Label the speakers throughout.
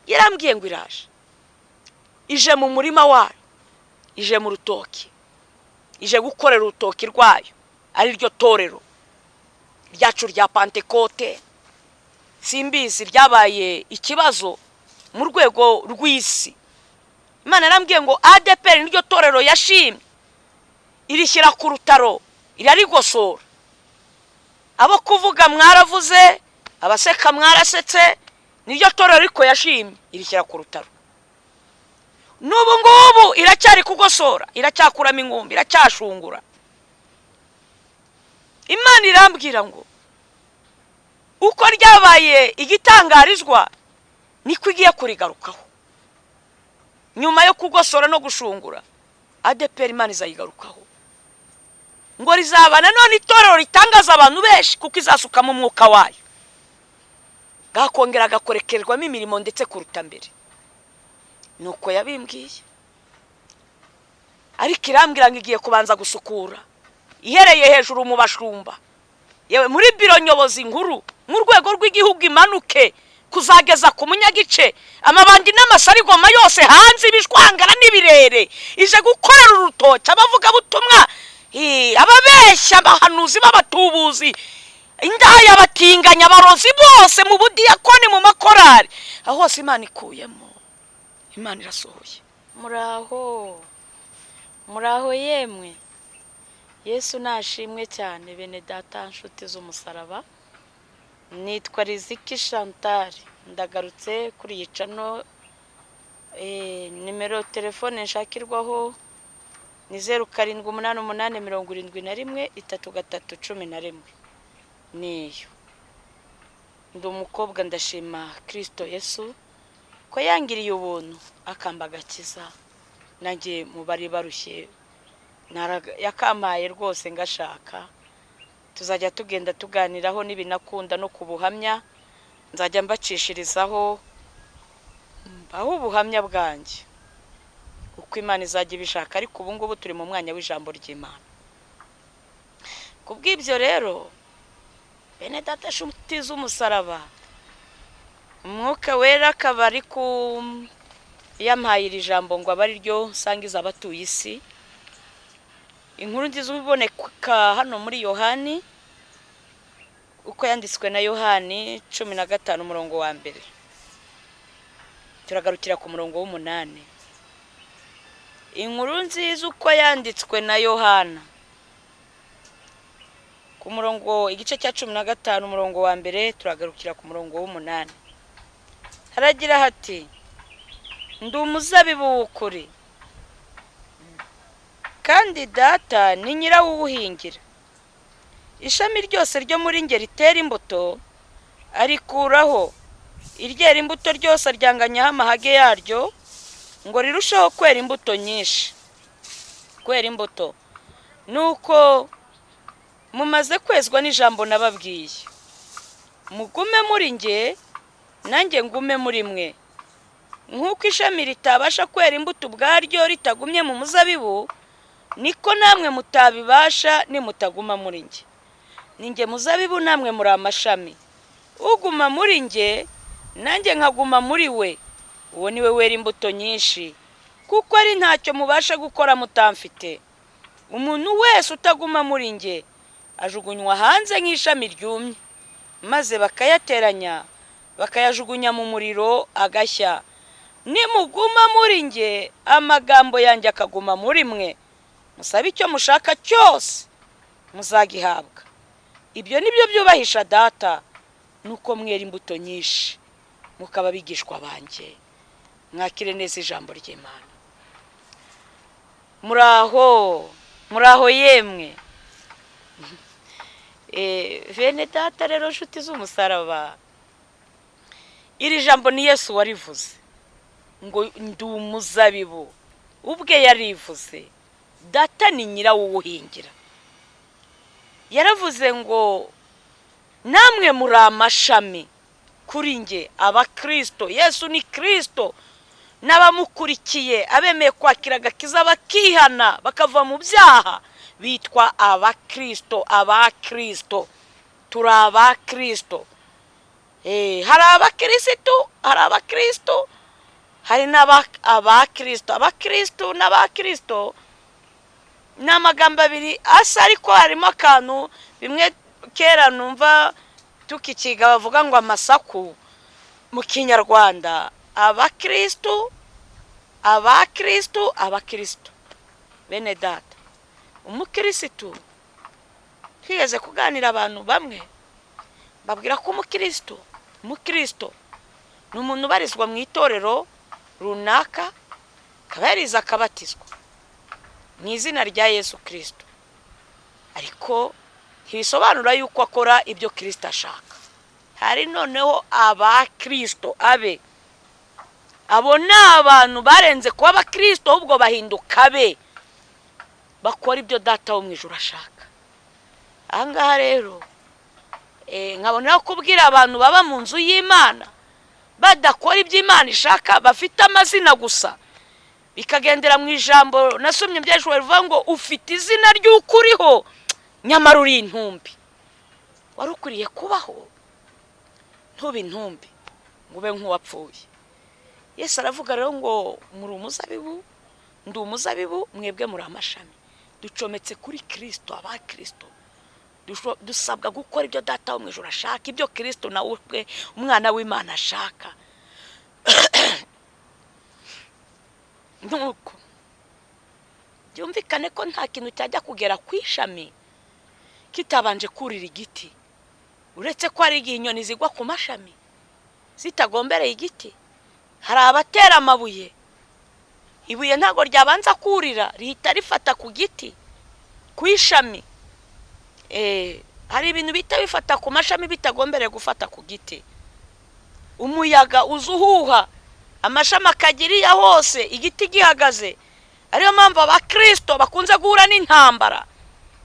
Speaker 1: yarambwiye ngo iraje, ije mu murima wayo, ije mu rutoki, ije gukorera urutoki rwayo, ari ryo torero ryacu rya Pentekote. Simbizi ryabaye ikibazo mu rwego rw'isi. Imana yarambwiye ngo ADPR niryo torero yashimye, irishyira ku rutaro, irarigosora. Abo kuvuga mwaravuze, abaseka mwarasetse, niryo torero ariko yashimye, irishyira ku rutaro. N'ubu ngubu iracyari kugosora, iracyakuramo ingumbi, iracyashungura. Imana irambwira ngo uko ryabaye igitangarizwa niko igiye kurigarukaho. Nyuma yo kugosora no gushungura, ADPR Imana izayigarukaho, ngo rizabana none itorero ritangaza abantu benshi, kuko izasukamo umwuka wayo, gakongera gakorekerwamo imirimo ndetse kuruta mbere. Nuko yabimbwiye. Ariko irambwira ngo igiye kubanza gusukura, ihereye hejuru mu bashumba, yewe muri biro nyobozi nkuru mu rwego rw'igihugu imanuke kuzageza ku munyagice, amabandi n'amasarigoma yose hanze, ibishwangara n'ibirere, ije gukorera urutoki, abavuga butumwa, ababeshya, abahanuzi b'abatubuzi, indaya, abatinganya, abarozi bose, mu budiyakoni, mu makorari, aho hose Imana ikuyemo, Imana irasohoye.
Speaker 2: Muraho yemwe, Yesu nashimwe cyane. Bene data nshuti z'umusaraba, nitwa Riziki Chantal, ndagarutse kuri iyi channel. Nimero telefone nshakirwaho ni 0788713311. niyo. Ndi umukobwa, ndashima Kristo Yesu ko yangiriye ubuntu akambagakiza, nanjye mu bari barushye yakampaye rwose ngashaka. Tuzajya tugenda tuganiraho n'ibinakunda no kubuhamya, nzajya mbacishirizaho aho ubuhamya bwanjye uko Imana izajya ibishaka. Ariko ubu ngubu turi mu mwanya w'ijambo ry'Imana. Kubw'ibyo rero, bene data nshuti z'umusaraba, umwuka wera akaba ari yampaye iri jambo ngo abe ari ryo nsangiza abatuye isi. Inkuru nziza iboneka hano muri Yohani, uko yanditswe na Yohani 15 umurongo wa mbere. Turagarukira ku murongo w'8. Inkuru nziza uko yanditswe na Yohana, ku murongo igice cya 15 umurongo wa mbere, turagarukira ku murongo w'8. Haragira hati: ndi umuzabibu w'ukuri, kandi data ni nyirawuhingira. Ishami ryose ryo muri nge ritera imbuto arikuraho, iryera imbuto ryose aryanganyaho amahage yaryo, ngo rirusheho kwera imbuto nyinshi. Kwera imbuto nuko mumaze kwezwa n'ijambo nababwiye. Mugume muri nge, nanjye ngume muri mwe. Nk'uko ishami ritabasha kwera imbuto ubwaryo ritagumye mu muzabibu, niko namwe mutabibasha nimutaguma muri nge. Ninjye muzabibu, namwe muri amashami. Uguma muri nge, nanjye nkaguma muri we, uwo niwe wera imbuto nyinshi, kuko ari ntacyo mubasha gukora mutamfite. Umuntu wese utaguma muri nge ajugunywa hanze nk'ishami ryumye, maze bakayateranya bakayajugunya mu muriro agashya. Nimuguma muri nge, amagambo yanjye akaguma muri mwe, musabe icyo mushaka cyose muzagihabwa. Ibyo nibyo byubahisha data, nuko mwera imbuto nyinshi, mukaba bigishwa banjye. Mwakire neza ijambo ry'Imana. Muraho yemwe. Bene data rero nshuti z'umusaraba, iri jambo ni Yesu warivuze, ngo ndi umuzabibu. Ubwe yarivuze, data ni nyirawuhingira. Yaravuze ngo namwe muri amashami kuri nge, abakristo. Yesu ni Kristo, n'abamukurikiye abemeye kwakira agakiza bakihana bakava mu byaha bitwa abakristo. Abakristo, turi abakristo. Hari abakristo, hari abakristo hari abakristo n'abakristo ni amagambo abiri asa, ariko harimo akantu bimwe kera numva tukikiga bavuga ngo amasaku mu kinyarwanda. abakristo bene data, umukristo twigeze kuganira abantu bamwe babwira ko umukristo ni umuntu ubarizwa mu itorero runaka, akaba yarize akabatizwa mu izina rya Yesu Kristo, ariko ntibisobanura yuko akora ibyo Kristo ashaka. Hari noneho abakristo abo ni abantu barenze kuba abakristo, ahubwo bahinduka bakora ibyo Data wo mu ijuru ashaka. Ahangaha rero nkabonera kubwira abantu baba mu nzu y'Imana badakora ibyo Imana ishaka, bafite amazina gusa, bikagendera mu ijambo nasomye byashobora rivuga ngo ufite izina ry'ukuriho nyamara uri intumbi. Wari ukuriye kubaho ntube intumbi ngo ube nk'uwapfuye. Yesu aravuga rero ngo muri umuzabibu, ndi umuzabibu, mwebwe muri amashami. Ducometse kuri Kristo. abakristo dusabwa gukora ibyo Data wo mu ijuru ashaka, ibyo Kristo nawe ubwe umwana w'Imana ashaka. Nuko byumvikane ko nta kintu cyajya kugera ku ishami kitabanje kurira igiti, uretse ko ari inyoni zigwa ku mashami zitagombereye igiti. Hari abatera amabuye, ibuye ntago ryabanza kurira, rihita rifata ku giti, ku ishami. Hari ibintu bita bifata ku mashami bitagombereye gufata ku giti. Umuyaga uzuhuha, amashami akagiriya hose, igiti gihagaze. Ariyo mpamvu abakristo bakunze guhura n'intambara.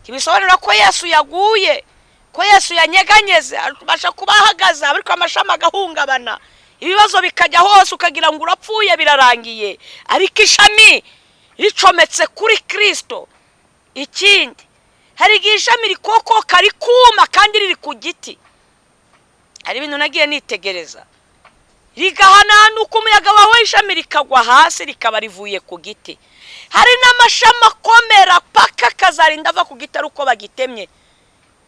Speaker 2: Kibisobanura ko Yesu yaguye, ko Yesu yanyeganyeze, abasha kubahagaze, ariko amashami agahungabana, ibibazo bikajya hose, ukagira ngo urapfuye birarangiye, ariko ishami ricometse kuri Kristo. Ikindi, hari igihe ishami rikokoka rikuma kandi riri ku giti. Hari ibintu nagiye nitegereza, rigahananuka umuyaga wawe, ishami rikagwa hasi rikaba rivuye ku giti. Hari n'amashami akomera paka akazarinda ava ku giti, uko bagitemye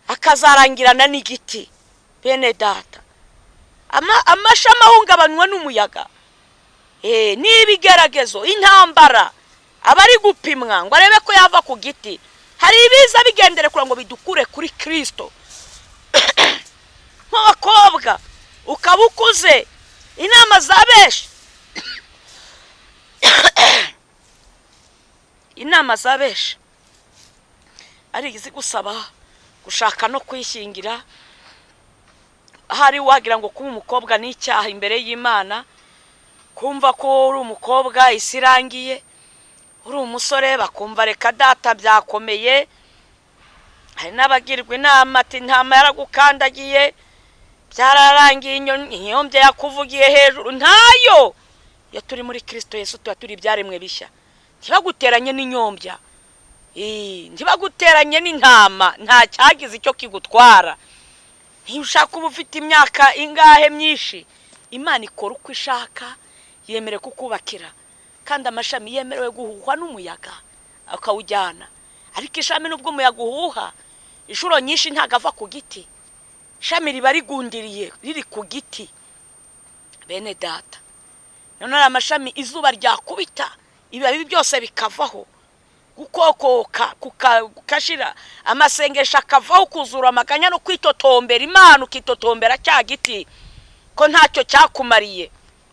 Speaker 2: akazarangirana n'igiti. Bene data, amashami ahungabanywa n'umuyaga, n'ibigeragezo, intambara, abari gupimwa ngo arebe ko yava ku giti. Hari ibiza bigendere kugira ngo bidukure kuri Kristo. Nk'abakobwa ukaba ukuze, inama za benshi ari izigusaba gushaka no kwishingira. Hari wagira ngo kuba umukobwa ni icyaha imbere y'Imana, kumva ko uri umukobwa isirangiye, uri umusore bakumva reka data byakomeye. Hari n'abagirwa inama ati ntama yaragukandagiye, byararangiye, inyombye yakuvugiye hejuru. Ntayo, iyo turi muri Kristo Yesu tuba turi ibyaremwe bishya. Ntibaguteranye n'inyombya, ntibaguteranye n'intama, nta cyagize icyo kigutwara. Ntiushaka uba ufite imyaka ingahe myinshi, Imana ikora uko ishaka, yemere kukubakira. Kandi amashami yemerewe guhuhwa n'umuyaga akawujyana, ariko ishami nubwo umuyaga uhuha inshuro nyinshi ntago ava ku giti. Ishami riba rigundiriye, riri ku giti. Bene data, none amashami izuba ryakubita, ibibabi byose bikavaho, gukokoka kukashira, amasengesho akavaho, kuzura amaganya no kwitotombera Imana, ukitotombera cya giti ko ntacyo cyakumariye.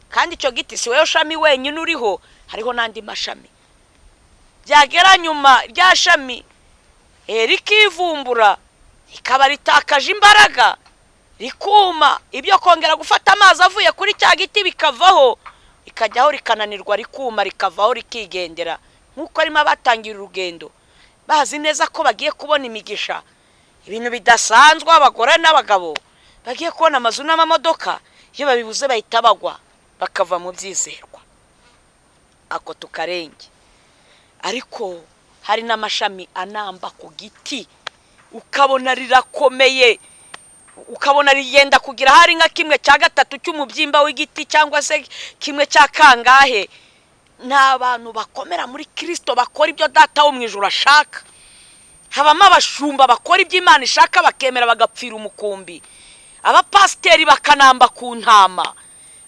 Speaker 2: Kandi icyo giti si wewe shami wenyine uriho, hariho nandi mashami. Byagera nyuma rya shami rikivumbura, rikaba ritakaje imbaraga, rikuma, ibyo kongera gufata amazi avuye kuri cya giti bikavaho, ikajyaho rikananirwa, rikuma, rikavaho, rikigendera. Nkuko arimo batangira urugendo bazi neza ko bagiye kubona imigisha, ibintu bidasanzwe, abagore n'abagabo bagiye kubona amazu n'amamodoka, iyo babibuze bahita bagwa, bakava mu byizerwa. Ako tukarenge. Ariko hari n'amashami anamba ku giti, ukabona rirakomeye,
Speaker 1: ukabona rigenda kugira hari nka kimwe cya gatatu cy'umubyimba w'igiti cyangwa se kimwe cya kangahe. N'abantu bakomera muri Kristo bakora ibyo data wo mu ijuru ashaka. Habamo abashumba bakora ibyo Imana ishaka bakemera bagapfira umukumbi. Abapasiteri bakanamba ku ntama.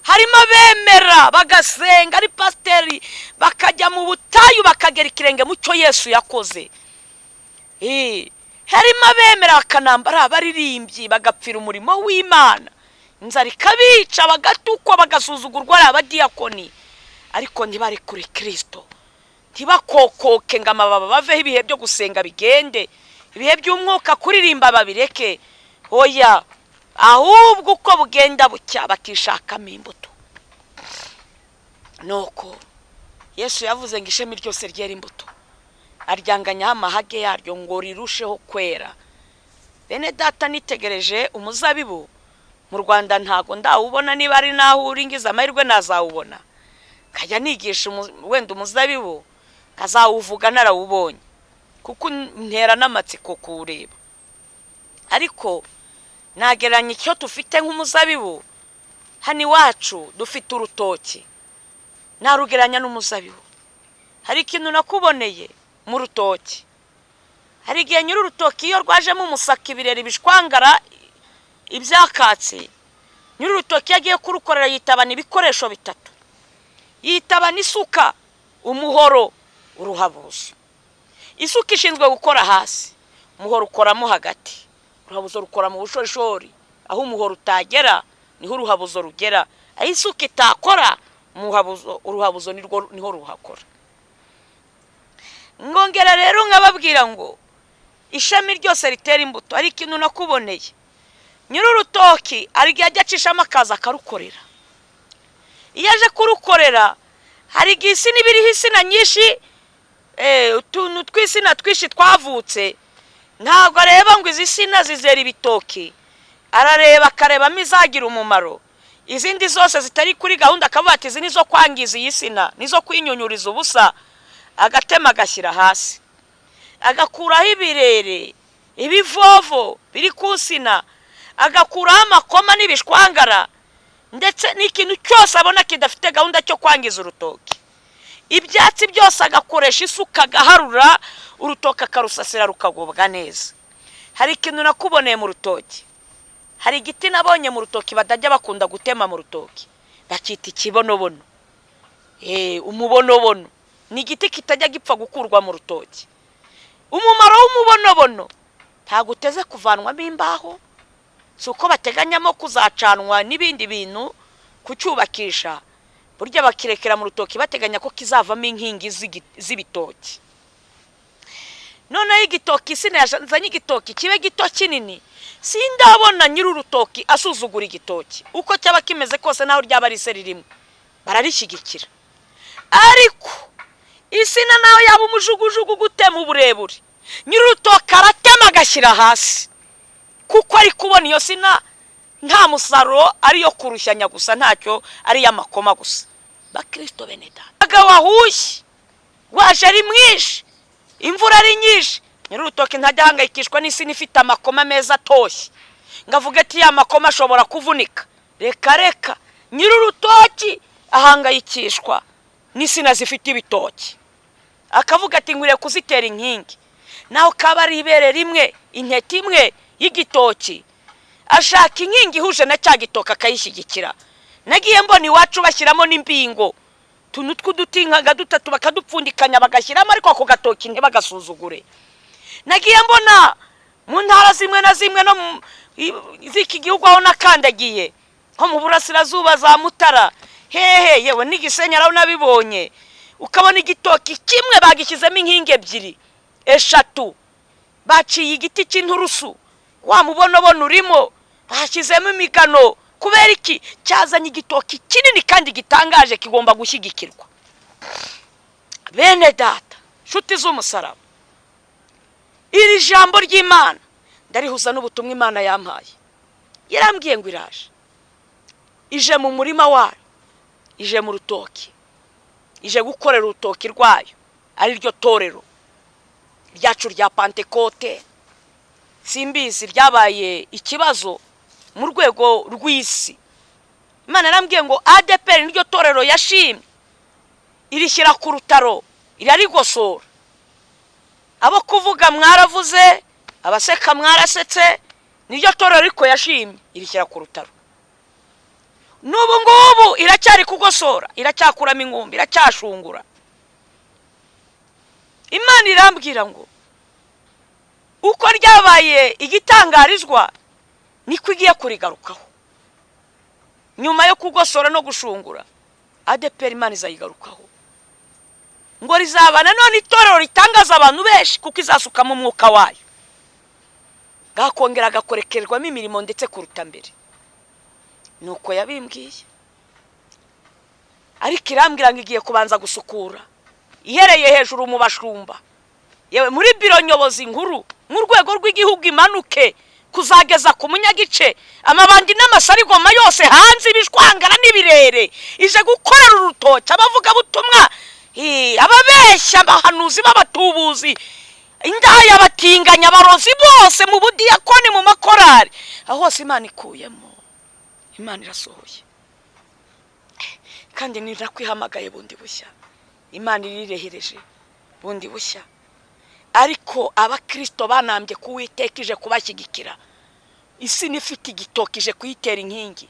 Speaker 1: Harimo bemera bagasenga ari pasiteri bakajya mu butayu bakagera ikirenge mu cyo Yesu yakoze. Harimo bemera bakanambara abaririmbyi bagapfira umurimo w'Imana. Inzara ikabica bagatukwa bagasuzugurwa ari abadiyakoni. Ariko ntibari kuri Kristo. Ntibakokoke ngo amababa baveho ibihe byo gusenga bigende. Ibihe by'umwuka kuririmba babireke. Oya, ahubwo uko bugenda bucya bakishakamo imbuto. Nuko Yesu yavuze ngo ishami ryose ryera imbuto, aryanganyaho amahage yaryo ngo rirusheho kwera. Bene data, nitegereje umuzabibu mu Rwanda ntago ndawubona, niba ari naho uringiza amahirwe nazawubona. Kajya nigisha wenda umuzabibu kazawuvuga narawubonye, kuko ntera n'amatsiko kuwureba. Ariko nageranya icyo tufite nk'umuzabibu. Hano iwacu dufite urutoki, narugeranya n'umuzabibu. Hari ikintu nakuboneye mu rutoki. Hari igihe nyiri urutoki iyo rwajemo umusaka ibirere bishwangara ibyakatse, nyiri urutoki yagiye kurukorera yitabana ibikoresho bitatu. Yitabana isuka, umuhoro, uruhabuzo. Isuka ishinzwe gukora hasi, umuhoro ukoramo hagati, uruhabuzo rukora mu bushorishori. Aho umuhoro utagera niho uruhabuzo rugera. Aho isuka itakora uruhabuzo niho ruhakora. Ngongera rero nkababwira ngo ishami ryose ritera imbuto. Ari ikintu nakuboneye. Nyiri urutoki ari igihe ajya acishamo akaza akarukorera. Iyo aje kurukorera hari igihe isina ibiriho isina nyinshi, utuntu tw'isina twishi twavutse. Ntabwo areba ngo izi sina zizera ibitoki, arareba akarebamo izagira umumaro. Izindi zose zitari kuri gahunda akavuga ati izi nizo kwangiza iyi sina, nizo kwinyunyuriza ubusa, agatema agashyira hasi. Agakuraho ibirere, ibivovo biri ku sina, agakuraho amakoma n'ibishwangara, ndetse n'ikintu cyose abona kidafite gahunda cyo kwangiza urutoki. Ibyatsi byose agakoresha isuka agaharura, urutoki akarusasira rukagubwa neza. Hari ikintu nakuboneye mu rutoki. Hari igiti nabonye mu rutoki badajya bakunda gutema mu rutoki, bakita ikibonobono. Umubonobono ni igiti kitajya gipfa gukurwa mu rutoki. Umumaro w'umubonobono ntago uteze kuvanwamo imbaho, suko bateganyamo kuzacanwa n'ibindi bintu kucyubakisha. Burya bakirekera mu rutoki bateganya ko kizavamo inkingi z'ibitoki. Noneho igitoki isina yazanye igitoki kibe gito kinini, sindabona nyiri urutoki asuzugura igitoki. Uko cyaba kimeze kose naho ryaba ari se ririmo, bararishyigikira. Ariko isina naho yaba umujugujugu gutema uburebure, nyiri urutoki aratema agashyira hasi, kuko ari kubona iyo sina nta musaruro ariyo kurushyanya gusa, ntacyo ari y'amakoma gusa. Bakristo bene data, agawahushye waje ari mwinshi, imvura ari nyinshi, nyiri urutoki ntajya ahangayikishwa n'isina ifite amakoma meza atoshye ngavuga ati ya makoma ashobora kuvunika. Reka nyiri urutoki ahangayikishwa n'isina zifite ibitoki, akavuga ati ngwire kuzitera inkingi. Naho kaba ari ibere rimwe, intete imwe y'igitoki, ashaka inkingi ihuje na cya gitoka akayishyigikira. Nagiye mbona iwacu bashyiramo n'imbingo, tuntu tw'udutinkaga dutatu bakadupfundikanya bagashyiramo, ariko ako gatoki ntibagasuzugure. Nagiye mbona mu ntara zimwe na zimwe no z'iki gihugu aho nakandagiye, nko mu burasirazuba za Mutara, hehe yewe n'Igisenyi araho nabibonye, ukabona igitoki kimwe bagishyizemo inkingi ebyiri eshatu, baciye igiti cy'inturusu, wa mubonobono urimo bashyizemo imigano. Kubera iki? Cyazanye igitoki kinini kandi gitangaje kigomba gushyigikirwa. Bene data, nshuti z'umusaraba, iri jambo ry'Imana ndarihuza n'ubutumwa Imana yampaye. Yarambwiye ngo iraje, ije mu murima wayo, ije mu rutoki, ije gukorera urutoki rwayo, ari ryo torero ryacu rya Pentekote. Simbizi ryabaye ikibazo mu rwego rw'isi. Imana yarambwiye ngo ADPR niryo torero yashimye irishyira ku rutaro irarigosora. Abo kuvuga mwaravuze, abaseka mwarasetse, niryo torero ariko yashimye irishyira ku rutaro. N'ubu ngubu iracyari kugosora, iracyakuramo ingumbi, iracyashungura. Imana irambwira ngo uko ryabaye igitangarizwa niko igiye kurigarukaho. Nyuma yo kugosora no gushungura, ADPR Imana izayigarukaho ngo rizabana none itorero ritangaza abantu benshi, kuko izasukamo umwuka wayo, gakongera gakorekerwamo imirimo ndetse kuruta mbere. Nuko yabimbwiye. Ariko irambwira ngo igiye kubanza gusukura ihereye hejuru mu bashumba, yewe muri biro nyobozi nkuru mu rwego rw'igihugu imanuke kuzageza ku munyagice, amabandi n'amasarigoma yose hanze ibishwangara n'ibirere, ije gukorera urutoki abavuga butumwa, ababeshya abahanuzi b'abatubuzi, indaya abatinganya abarozi bose mu budiyakoni mu makorari, aho hose Imana ikuyemo. Imana irasohoye kandi nirakw'ihamagaye bundi bushya. Imana irirehereje bundi bushya. Ariko abakristo banambye kuwiteka ije kubashyigikira. Isi nifite igitokije kuyitera inkingi.